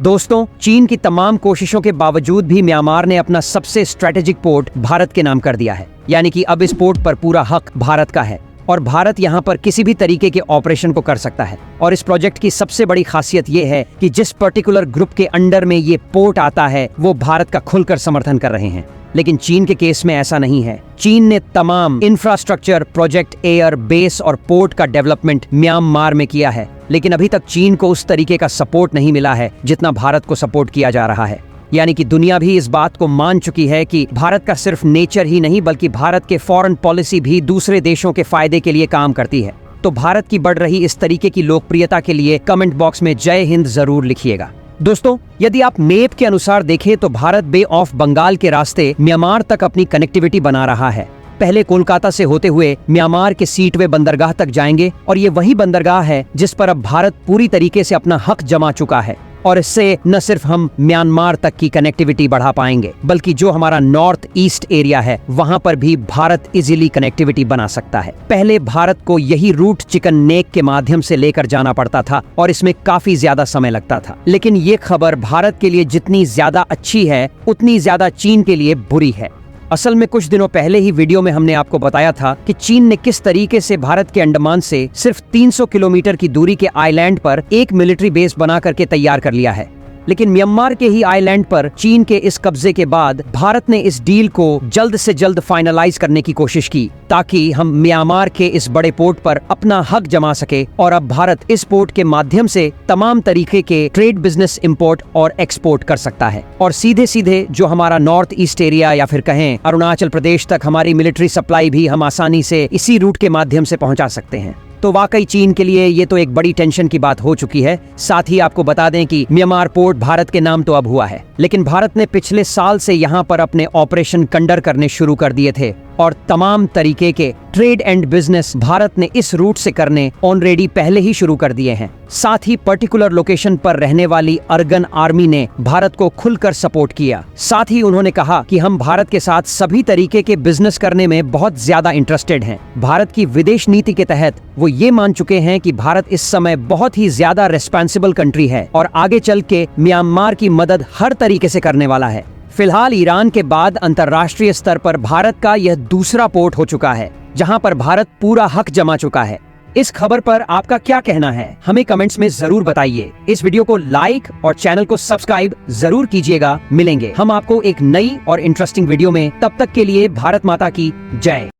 दोस्तों, चीन की तमाम कोशिशों के बावजूद भी म्यांमार ने अपना सबसे स्ट्रेटेजिक पोर्ट भारत के नाम कर दिया है। यानी कि अब इस पोर्ट पर पूरा हक भारत का है और भारत यहां पर किसी भी तरीके के ऑपरेशन को कर सकता है। और इस प्रोजेक्ट की सबसे बड़ी खासियत ये है कि जिस पर्टिकुलर ग्रुप के अंडर में ये पोर्ट आता है वो भारत का खुलकर समर्थन कर रहे हैं। लेकिन चीन के केस में ऐसा नहीं है। चीन ने तमाम इंफ्रास्ट्रक्चर, प्रोजेक्ट, एयर बेस और पोर्ट का डेवलपमेंट म्यांमार में किया है, लेकिन अभी तक चीन को उस तरीके का सपोर्ट नहीं मिला है जितना भारत को सपोर्ट किया जा रहा है। यानी कि दुनिया भी इस बात को मान चुकी है कि भारत का सिर्फ नेचर ही नहीं बल्कि भारत के फॉरेन पॉलिसी भी दूसरे देशों के फायदे के लिए काम करती है। तो भारत की बढ़ रही इस तरीके की लोकप्रियता के लिए कमेंट बॉक्स में जय हिंद जरूर लिखिएगा। दोस्तों, यदि आप मैप के अनुसार देखें तो भारत बे ऑफ बंगाल के रास्ते म्यांमार तक अपनी कनेक्टिविटी बना रहा है। पहले कोलकाता से होते हुए म्यांमार के सीटवे बंदरगाह तक जाएंगे और ये वही बंदरगाह है जिस पर अब भारत पूरी तरीके से अपना हक जमा चुका है। और इससे न सिर्फ हम म्यांमार तक की कनेक्टिविटी बढ़ा पाएंगे बल्कि जो हमारा नॉर्थ ईस्ट एरिया है वहां पर भी भारत इजीली कनेक्टिविटी बना सकता है। पहले भारत को यही रूट चिकन नेक के माध्यम से लेकर जाना पड़ता था और इसमें काफी ज्यादा समय लगता था। लेकिन ये खबर भारत के लिए जितनी ज्यादा अच्छी है उतनी ज्यादा चीन के लिए बुरी है। असल में कुछ दिनों पहले ही वीडियो में हमने आपको बताया था कि चीन ने किस तरीके से भारत के अंडमान से सिर्फ 300 किलोमीटर की दूरी के आइलैंड पर एक मिलिट्री बेस बना करके तैयार कर लिया है। लेकिन म्यांमार के ही आइलैंड पर चीन के इस कब्जे के बाद भारत ने इस डील को जल्द से जल्द फाइनलाइज करने की कोशिश की ताकि हम म्यांमार के इस बड़े पोर्ट पर अपना हक जमा सके। और अब भारत इस पोर्ट के माध्यम से तमाम तरीके के ट्रेड, बिजनेस, इंपोर्ट और एक्सपोर्ट कर सकता है और सीधे सीधे जो हमारा नॉर्थ ईस्ट एरिया या फिर कहें अरुणाचल प्रदेश तक हमारी मिलिट्री सप्लाई भी हम आसानी से इसी रूट के माध्यम से पहुंचा सकते हैं। तो वाकई चीन के लिए ये तो एक बड़ी टेंशन की बात हो चुकी है। साथ ही आपको बता दें कि म्यांमार पोर्ट भारत के नाम तो अब हुआ है, लेकिन भारत ने पिछले साल से यहाँ पर अपने ऑपरेशन कंडर करने शुरू कर दिए थे और तमाम तरीके के ट्रेड एंड बिजनेस भारत ने इस रूट से करने ऑलरेडी पहले ही शुरू कर दिए हैं। साथ ही पर्टिकुलर लोकेशन पर रहने वाली अर्गन आर्मी ने भारत को खुलकर सपोर्ट किया। साथ ही उन्होंने कहा कि हम भारत के साथ सभी तरीके के बिजनेस करने में बहुत ज्यादा इंटरेस्टेड हैं। भारत की विदेश नीति के तहत वो ये मान चुके हैं कि भारत इस समय बहुत ही ज्यादा रिस्पॉन्सिबल कंट्री है और आगे चल के म्यांमार की मदद हर तरीके से करने वाला है। फिलहाल ईरान के बाद अंतर्राष्ट्रीय स्तर पर भारत का यह दूसरा पोर्ट हो चुका है जहां पर भारत पूरा हक जमा चुका है। इस खबर पर आपका क्या कहना है हमें कमेंट्स में जरूर बताइए। इस वीडियो को लाइक और चैनल को सब्सक्राइब जरूर कीजिएगा। मिलेंगे हम आपको एक नई और इंटरेस्टिंग वीडियो में, तब तक के लिए भारत माता की जय।